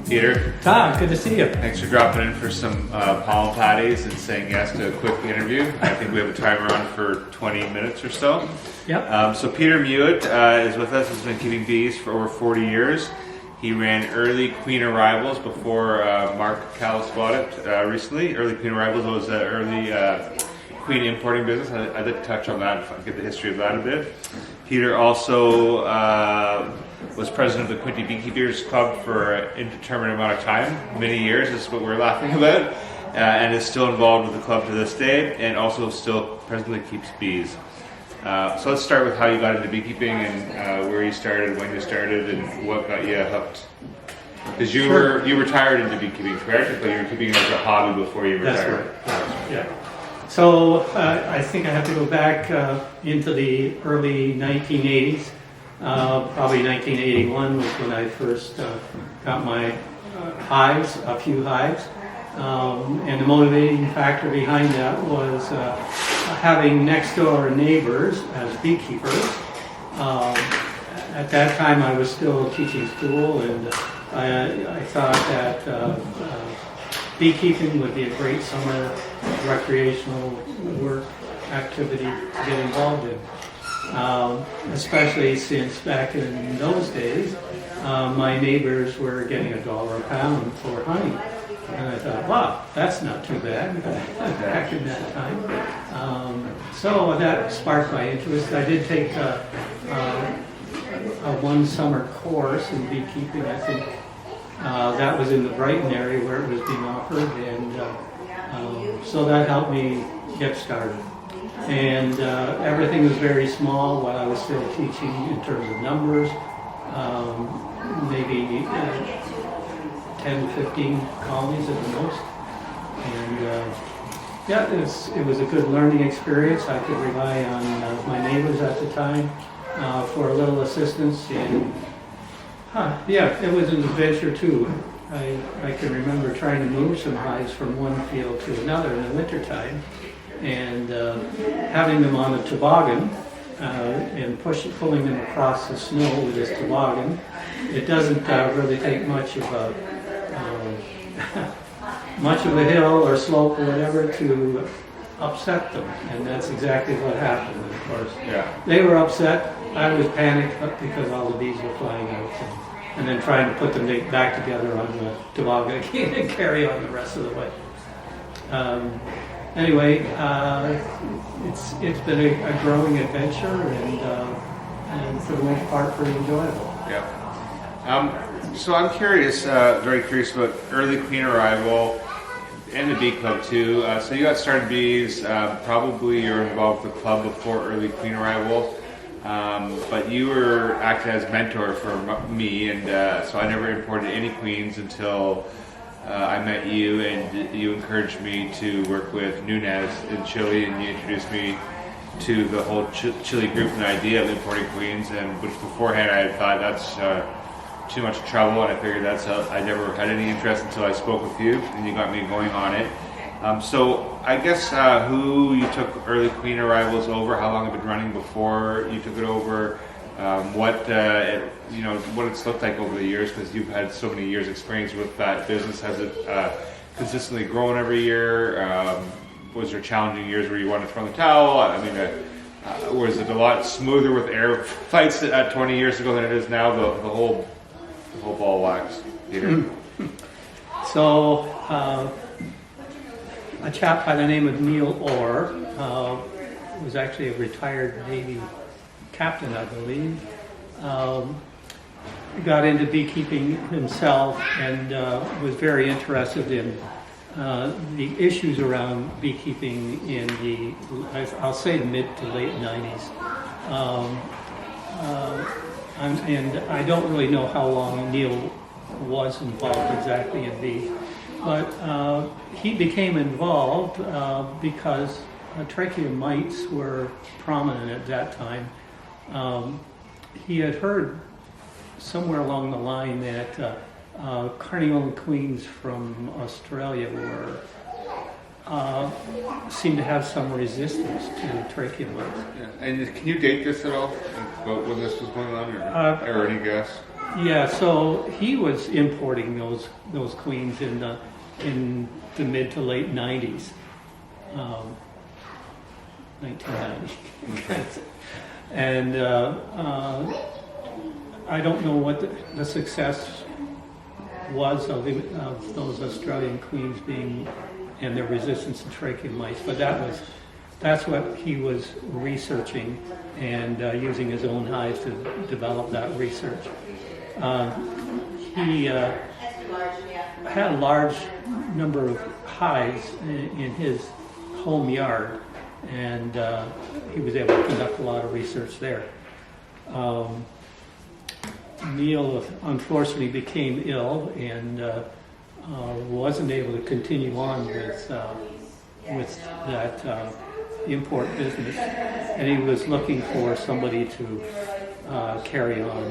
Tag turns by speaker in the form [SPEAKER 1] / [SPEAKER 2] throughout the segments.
[SPEAKER 1] Peter,
[SPEAKER 2] Todd, good to see you.
[SPEAKER 1] thanks for dropping in for some pollen patties and saying yes to a quick interview. I think we have a timer on for 20 minutes or so.
[SPEAKER 2] Yep.
[SPEAKER 1] So Peter Mewett is with us. He's been keeping bees for over 40 years. He ran Early Queen Arrivals before Mark Callis bought it recently. Early Queen Arrivals was an early queen importing business. I'd like to touch on that, get the history of that a bit. Peter also was president of the Quinte Beekeepers Club for an indeterminate amount of time, many years, is what we're laughing about, and is still involved with the club to this day, and also still presently keeps bees. So let's start with how you got into beekeeping and where you started, when you started, and what got you hooked. Because you retired into beekeeping, correct? But you were keeping it as a hobby before you retired.
[SPEAKER 2] That's right. Yeah. So I think I have to go back into the early 1980s. Probably 1981 was when I first got my hives, a few hives. And the motivating factor behind that was having next door neighbors as beekeepers. At that time I was still teaching school, and I thought that beekeeping would be a great summer recreational work activity to get involved in. Especially since back in those days, my neighbors were getting $1 a pound for honey. And I thought, wow, that's not too bad back in that time. So that sparked my interest. I did take a one summer course in beekeeping. I think that was in the Brighton area where it was being offered, and so that helped me get started. And everything was very small while I was still teaching in terms of numbers, maybe 10, 15 colonies at the most. And yeah, it was a good learning experience. I could rely on my neighbors at the time for a little assistance. And yeah, it was an adventure too. I can remember trying to move some hives from one field to another in the wintertime, and having them on a toboggan and pulling them across the snow with this toboggan. It doesn't really take much of a hill or slope or whatever to upset them, and that's exactly what happened. Of course, they were upset. I was panicked because all the bees were flying out, and then trying to put them back together on the toboggan again and carry on the rest of the way. Anyway, it's been a growing adventure, and for the most part, pretty enjoyable.
[SPEAKER 1] Yeah. So I'm curious, very curious about Early Queen Arrival and the Bee Club too. So you got started bees. Probably you're involved with the club before Early Queen Arrival, but you were acting as mentor for me, and so I never imported any queens until I met you, and you encouraged me to work with Nunez in Chile, and you introduced me to the whole Chile group and the idea of importing queens, and which beforehand I had thought that's too much trouble, and I figured I never had any interest until I spoke with you, and you got me going on it. So I guess who you took Early Queen Arrivals over, how long have it been running before you took it over, what it's looked like over the years, because you've had so many years experience with that business. Has it consistently grown every year? Was there challenging years where you wanted to throw in the towel? I mean, was it a lot smoother with air fights 20 years ago than it is now? The whole ball wax, Peter.
[SPEAKER 2] So a chap by the name of Neil Orr was actually a retired Navy captain, I believe. Got into beekeeping himself, and was very interested in the issues around beekeeping in the, I'll say, mid to late 90s. And I don't really know how long Neil was involved exactly in bees, but he became involved because trachea mites were prominent at that time. He had heard somewhere along the line that Carniolan queens from Australia seemed to have some resistance to trachea mites.
[SPEAKER 1] Yeah. And can you date this at all? About when this was going on, or any guess?
[SPEAKER 2] Yeah, so he was importing those queens in the mid to late 90s, 1990. And I don't know what the success was of those Australian queens being and their resistance to trachea mites, but that's what he was researching and using his own hives to develop that research. He had a large number of hives in his home yard, and he was able to conduct a lot of research there. Neil unfortunately became ill and wasn't able to continue on with that import business, and he was looking for somebody to carry on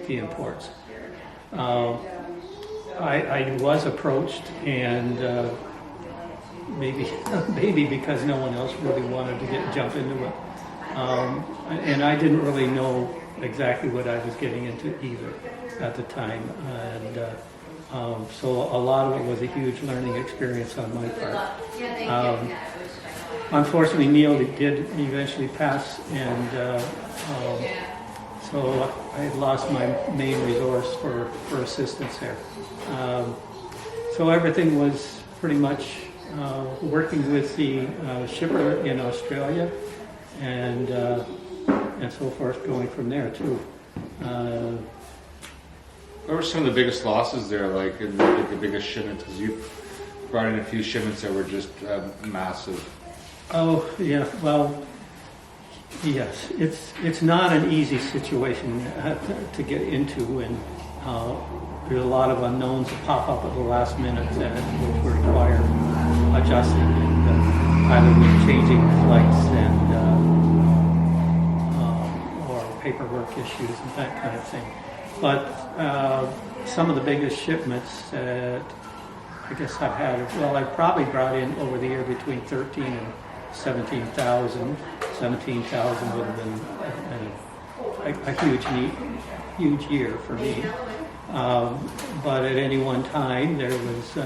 [SPEAKER 2] the imports. I was approached, and maybe because no one else really wanted to jump into it, and I didn't really know exactly what I was getting into either at the time, and so a lot of it was a huge learning experience on my part. Unfortunately, Neil did eventually pass, and so I had lost my main resource for assistance there. So everything was pretty much working with the shipper in Australia, and so forth, going from there too.
[SPEAKER 1] What were some of the biggest losses there, like in the biggest shipments? Because you brought in a few shipments that were just massive.
[SPEAKER 2] Oh yeah, well, yes, it's not an easy situation to get into, and there's a lot of unknowns that pop up at the last minute which require adjusting, and either with changing flights and or paperwork issues and that kind of thing. But some of the biggest shipments that I guess I've had, well, I've probably brought in over the year between 13 and 17,000. 17,000 would have been a huge year for me. But at any one time, there was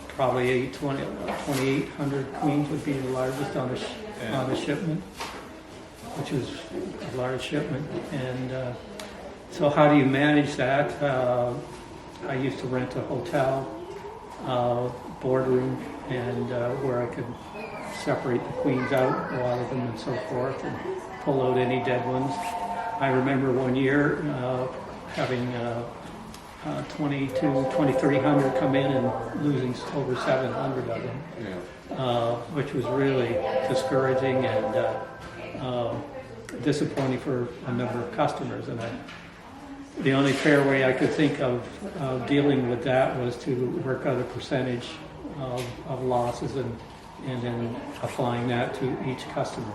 [SPEAKER 2] probably 2,800 queens would be the largest on a shipment, which was a large shipment. And so how do you manage that? I used to rent a hotel, boardroom, and where I could separate the queens out, water them and so forth, and pull out any dead ones. I remember one year having 2,300 come in and losing over 700 of them, which was really discouraging and disappointing for a number of customers. And the only fair way I could think of dealing with that was to work out a percentage of losses and then applying that to each customer,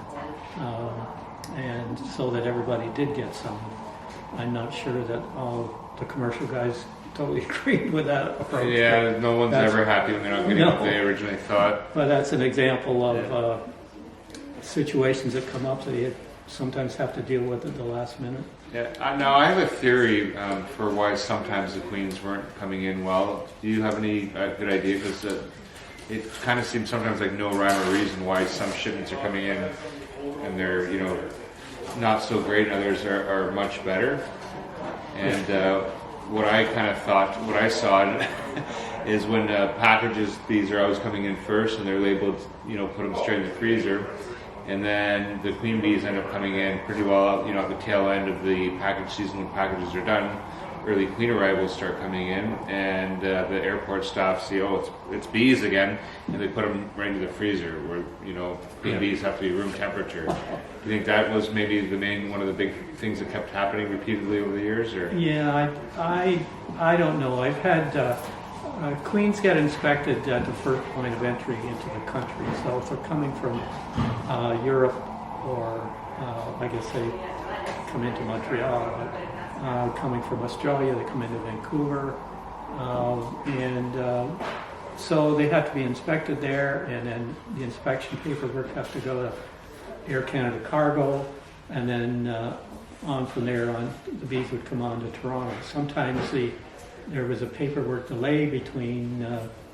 [SPEAKER 2] and so that everybody did get some. I'm not sure that all the commercial guys totally agreed with that approach.
[SPEAKER 1] Yeah, no one's ever happy when they're not getting what they originally thought.
[SPEAKER 2] But that's an example of situations that come up that you sometimes have to deal with at the last minute.
[SPEAKER 1] Yeah, now I have a theory for why sometimes the queens weren't coming in well. Do you have any good idea? Because it kind of seems sometimes like no rhyme or reason why some shipments are coming in and they're, not so great, and others are much better. And what I kind of thought, what I saw is when packages, these are always coming in first and they're labeled, put them straight in the freezer. And then the queen bees end up coming in pretty well, at the tail end of the package season when packages are done. Early queen arrivals start coming in, and the airport staff see, it's bees again, and they put them right into the freezer where, queen bees have to be room temperature. Do you think that was maybe one of the big things that kept happening repeatedly over the years? Or?
[SPEAKER 2] Yeah, I don't know. I've had queens get inspected at the first point of entry into the country. So if they're coming from Europe, or I guess they come into Montreal, coming from Australia, they come into Vancouver, and so they have to be inspected there, and then the inspection paperwork has to go to Air Canada Cargo, and then on from there on, the bees would come on to Toronto. Sometimes there was a paperwork delay between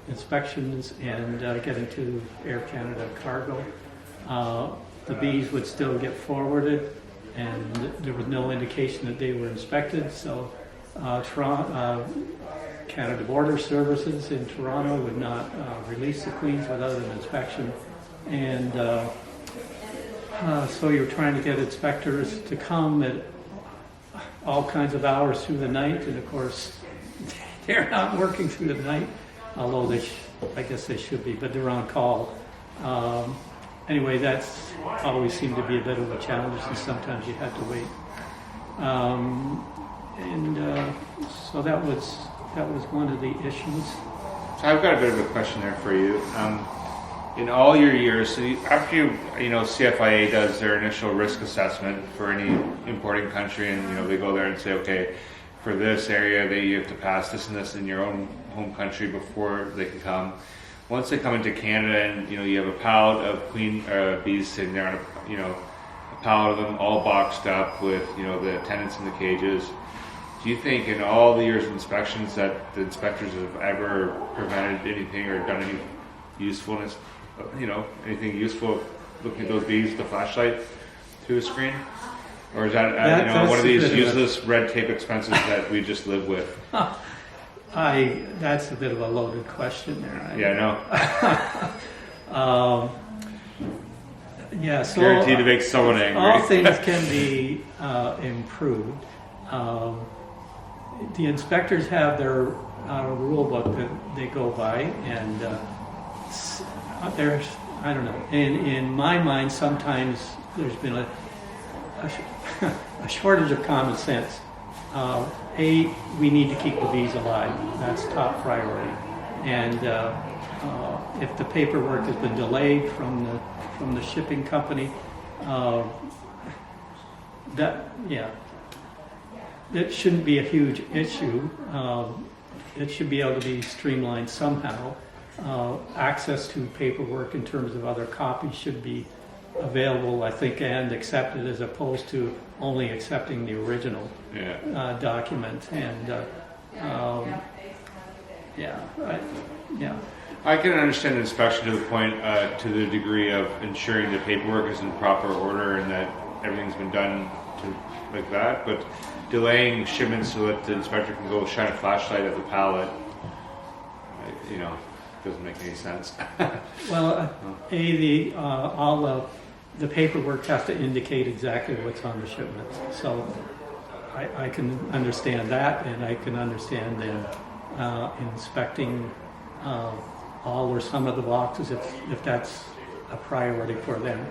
[SPEAKER 2] inspections and getting to Air Canada cargo. The bees would still get forwarded, and there was no indication that they were inspected. So Canada Border Services in Toronto would not release the queens without an inspection. And so you're trying to get inspectors to come at all kinds of hours through the night, and of course they're not working through the night, although I guess they should be, but they're on call. Anyway, that's always seemed to be a bit of a challenge, and sometimes you had to wait. So that was one of the issues.
[SPEAKER 1] So I've got a bit of a question there for you. In all your years, so after CFIA does their initial risk assessment for any importing country, and they go there and say, okay, for this area, you have to pass this and this in your own home country before they can come. Once they come into Canada, and you have a pallet of queen bees sitting there on a pallet of them all boxed up with the attendants in the cages. Do you think in all the years of inspections that the inspectors have ever prevented anything or done any usefulness, anything useful looking at those bees with a flashlight through a screen? Or is that one of these useless red tape expenses that we just live with?
[SPEAKER 2] That's a bit of a loaded question there.
[SPEAKER 1] I know.
[SPEAKER 2] Yeah, so
[SPEAKER 1] guaranteed to make someone angry.
[SPEAKER 2] All things can be improved. The inspectors have their rule book that they go by, and there's, I don't know, in my mind sometimes there's been a shortage of common sense. We need to keep the bees alive. That's top priority. And if the paperwork has been delayed from the shipping company, it shouldn't be a huge issue. It should be able to be streamlined somehow. Access to paperwork in terms of other copies should be available, I think, and accepted, as opposed to only accepting the original document. And
[SPEAKER 1] I can understand inspection to the point, to the degree of ensuring the paperwork is in proper order and that everything's been done like that. But delaying shipments so that the inspector can go shine a flashlight at the pallet, doesn't make any sense.
[SPEAKER 2] Well, all the paperwork has to indicate exactly what's on the shipment. So I can understand that, and I can understand them inspecting all or some of the boxes if that's a priority for them.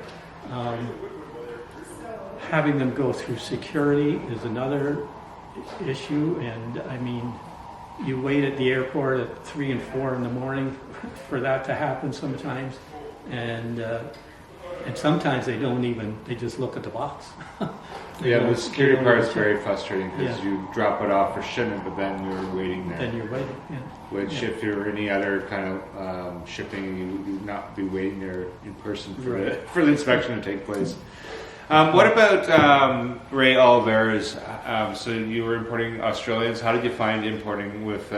[SPEAKER 2] Having them go through security is another issue, and I mean, you wait at the airport at 3 and 4 in the morning for that to happen sometimes, and sometimes they just look at the box.
[SPEAKER 1] The security part is very frustrating because you drop it off for shipment, but then you're waiting there.
[SPEAKER 2] Then you're waiting,
[SPEAKER 1] Which, if you're any other kind of shipping, you would not be waiting there in person for the inspection to take place. What about Ray Oliveira's? So you were importing Australians. How did you find importing with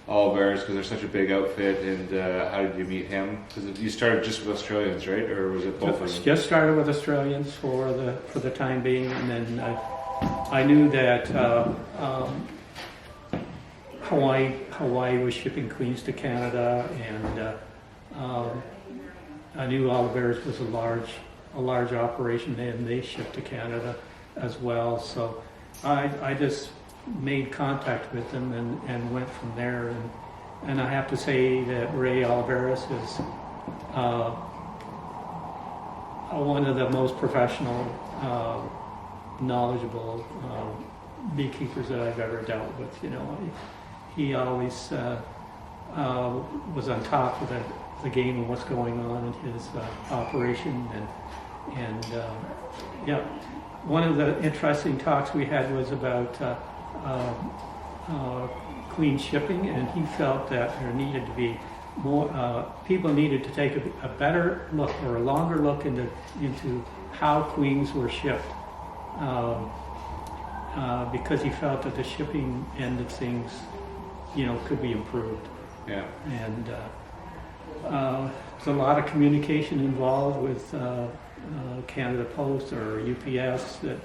[SPEAKER 1] Oliveira's? Because they're such a big outfit, and how did you meet him? Because you started just with Australians, right? Or was it both of them?
[SPEAKER 2] Just started with Australians for the time being, and then I knew that Hawaii was shipping queens to Canada, and I knew Oliveira's was a large operation, and they shipped to Canada as well. So I just made contact with them and went from there. And I have to say that Ray Oliveira is one of the most professional, knowledgeable beekeepers that I've ever dealt with. He always was on top of the game and what's going on in his operation, and one of the interesting talks we had was about queen shipping, and he felt that there needed to be more people needed to take a better look or a longer look into how queens were shipped. because he felt that the shipping end of things, could be improved.
[SPEAKER 1] Yeah.
[SPEAKER 2] And there's a lot of communication involved with Canada Post or UPS, that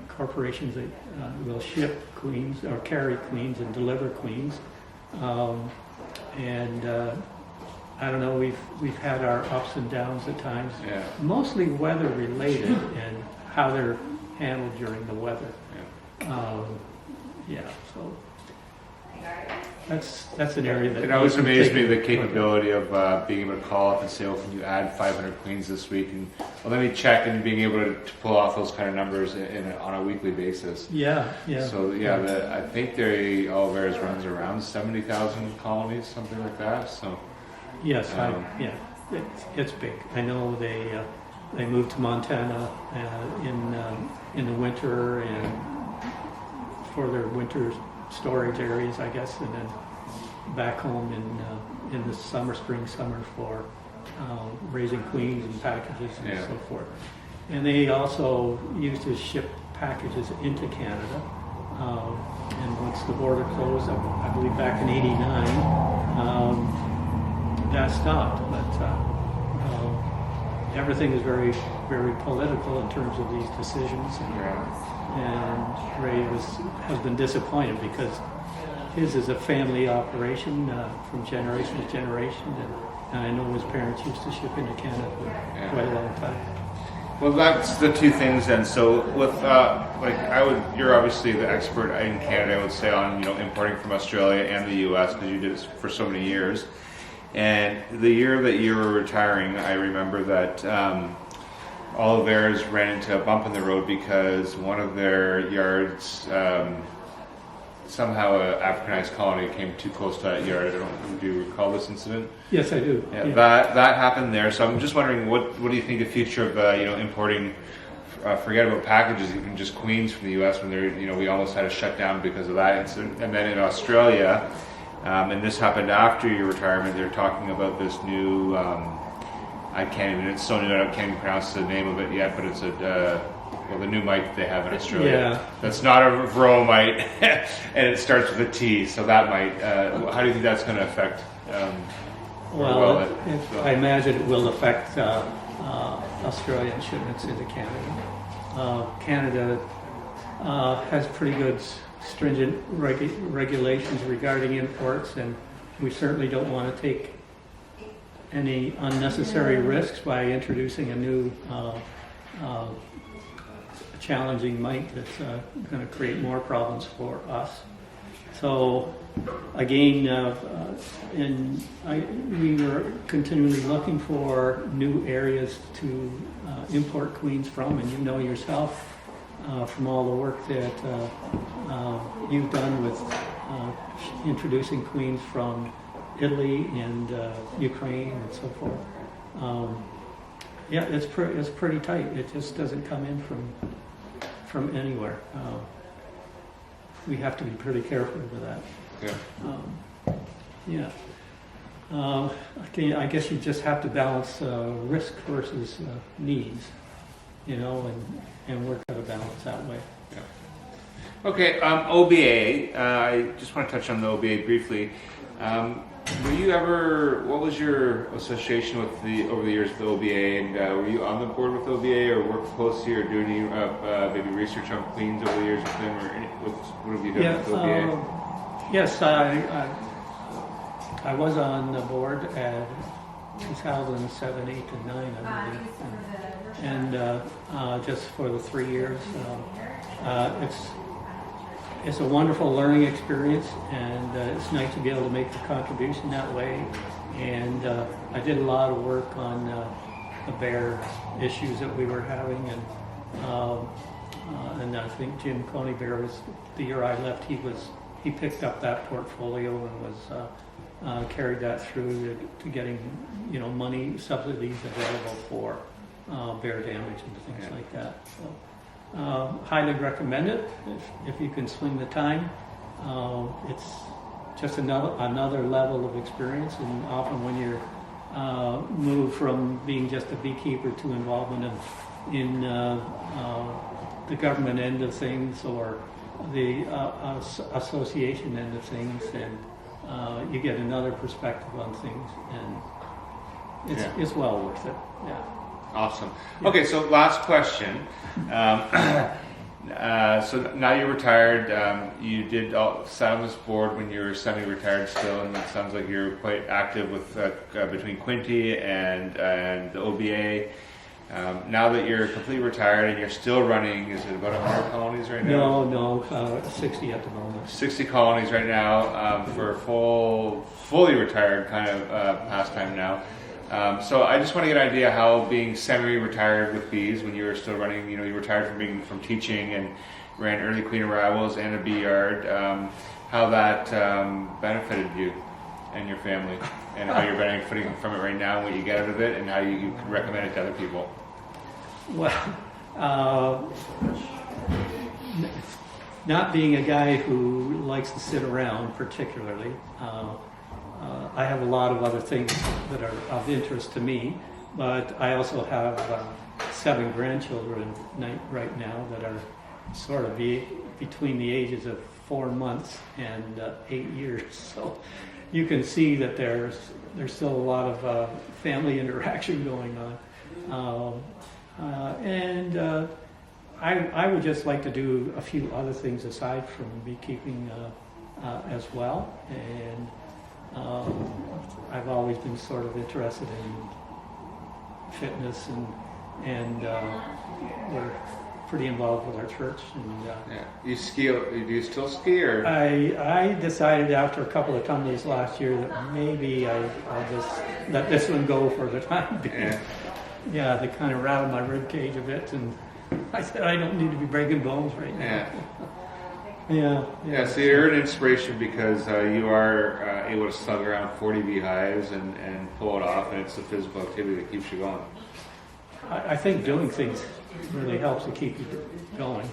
[SPEAKER 2] corporations that will ship queens or carry queens and deliver queens. I don't know, we've had our ups and downs at times,
[SPEAKER 1] Yeah.
[SPEAKER 2] mostly weather related and how they're handled during the weather. So that's an area that
[SPEAKER 1] it always
[SPEAKER 2] needs to
[SPEAKER 1] amazed
[SPEAKER 2] take
[SPEAKER 1] me, the
[SPEAKER 2] a-
[SPEAKER 1] capability of being able to call up and say, "Oh, can you add 500 queens this week?" And well, let me check, and being able to pull off those kind of numbers on a weekly basis.
[SPEAKER 2] Yeah.
[SPEAKER 1] So I think all theirs runs around 70,000 colonies, something like that. So
[SPEAKER 2] Yes, it's big. I know they moved to Montana in the winter and for their winter storage areas, I guess, and then back home in the spring, summer for raising queens and packages and so forth. And they also used to ship packages into Canada. And once the border closed, I believe back in '89. That stopped, but everything is very, very political in terms of these decisions, and Ray has been disappointed because his is a family operation from generation to generation, and I know his parents used to ship into Canada for quite a long time.
[SPEAKER 1] well, that's the two things then. So with you're obviously the expert in Canada, I would say, on importing from Australia and the U.S. because you did it for so many years. And the year that you were retiring, I remember that Oliveras ran into a bump in the road because one of their yards, somehow an Africanized colony came too close to that yard. Do you recall this incident?
[SPEAKER 2] Yes, I do.
[SPEAKER 1] Yeah. That happened there. So I'm just wondering, what do you think the future of importing? Forget about packages, even just queens from the U.S. when we almost had a shutdown because of that incident, and then in Australia. And this happened after your retirement. They're talking about this new, it's so new I can't even pronounce the name of it yet, but it's the new mite they have in Australia.
[SPEAKER 2] Yeah.
[SPEAKER 1] That's not a varroa mite, and it starts with a T, so that might, how do you think that's going to affect?
[SPEAKER 2] I imagine it will affect Australian shipments into Canada. Canada has pretty good stringent regulations regarding imports, and we certainly don't want to take any unnecessary risks by introducing a new challenging mite that's going to create more problems for us. So again, we were continually looking for new areas to import queens from, and yourself from all the work that you've done with introducing queens from Italy and Ukraine and so forth. It's pretty tight. It just doesn't come in from anywhere. We have to be pretty careful with that. I guess you just have to balance risk versus needs, and work out a balance that way.
[SPEAKER 1] Okay, OBA. I just want to touch on the OBA briefly. What was your association over the years with the OBA, and were you on the board with OBA or worked closely or do any maybe research on queens over the years with them, or what have you done with OBA?
[SPEAKER 2] Yes, I was on the board at 2007, 8, and 9, I believe, and just for the 3 years. It's a wonderful learning experience, and it's nice to be able to make the contribution that way. And I did a lot of work on the bear issues that we were having, and I think Jim Coney Bear was the year I left. He picked up that portfolio and was carried that through to getting money subsidies available for bear damage and things like that. So, highly recommend it if you can swing the time. It's just another level of experience, and often when you're moved from being just a beekeeper to involvement in in the government end of things or the association end of things, and you get another perspective on things, and it's well worth it. Yeah.
[SPEAKER 1] Awesome. Okay, so last question. So now you're retired. You did sat on this board when you were semi-retired still, and it sounds like you're quite active with between Quinte and the OBA. Now that you're completely retired and you're still running, is it about 100 colonies right now?
[SPEAKER 2] No, 60 at the moment.
[SPEAKER 1] 60 colonies right now for fully retired kind of pastime now. So I just want to get an idea how being semi-retired with bees when you were still running, you retired from teaching and ran early queen arrivals and a bee yard, how that benefited you and your family, and how you're benefiting from it right now, and what you get out of it, and how you can recommend it to other people.
[SPEAKER 2] Well, not being a guy who likes to sit around particularly, I have a lot of other things that are of interest to me, but I also have 7 grandchildren right now that are sort of between the ages of 4 months and 8 years. So you can see that there's still a lot of family interaction going on. I would just like to do a few other things aside from beekeeping as well, and I've always been sort of interested in fitness, and we're pretty involved with our church. And
[SPEAKER 1] yeah. You ski? Do you still ski? Or
[SPEAKER 2] I decided after a couple of tumbles last year that maybe I'll just let this one go for the time being. Yeah, they kind of rattled my rib cage a bit, and I said I don't need to be breaking bones right now. Yeah.
[SPEAKER 1] So you're an inspiration because you are able to slug around 40 beehives and pull it off, and it's the physical activity that keeps you going.
[SPEAKER 2] I think doing things really helps to keep you going.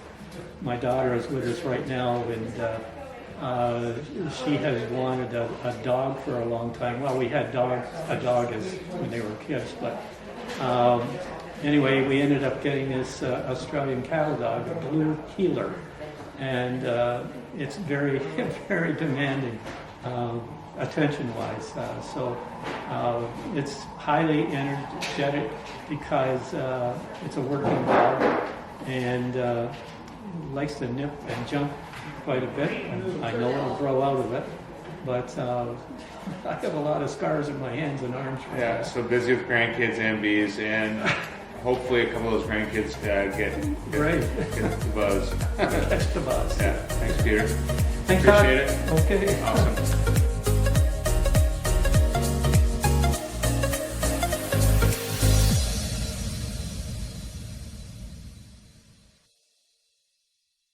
[SPEAKER 2] My daughter is with us right now, and she has wanted a dog for a long time. Well, we had a dog as when they were kids, but anyway, we ended up getting this Australian cattle dog, a blue heeler. And it's very, very demanding attention-wise. So it's highly energetic because it's a working dog and likes to nip and jump quite a bit. And I know it'll grow out of it, but I have a lot of scars in my hands and arms.
[SPEAKER 1] Yeah, so busy with grandkids and bees, and hopefully a couple of those grandkids get the buzz.
[SPEAKER 2] Catch the buzz.
[SPEAKER 1] Yeah, thanks, Peter.
[SPEAKER 2] Thanks,
[SPEAKER 1] Appreciate
[SPEAKER 2] Todd.
[SPEAKER 1] it.
[SPEAKER 2] Okay.
[SPEAKER 1] Awesome.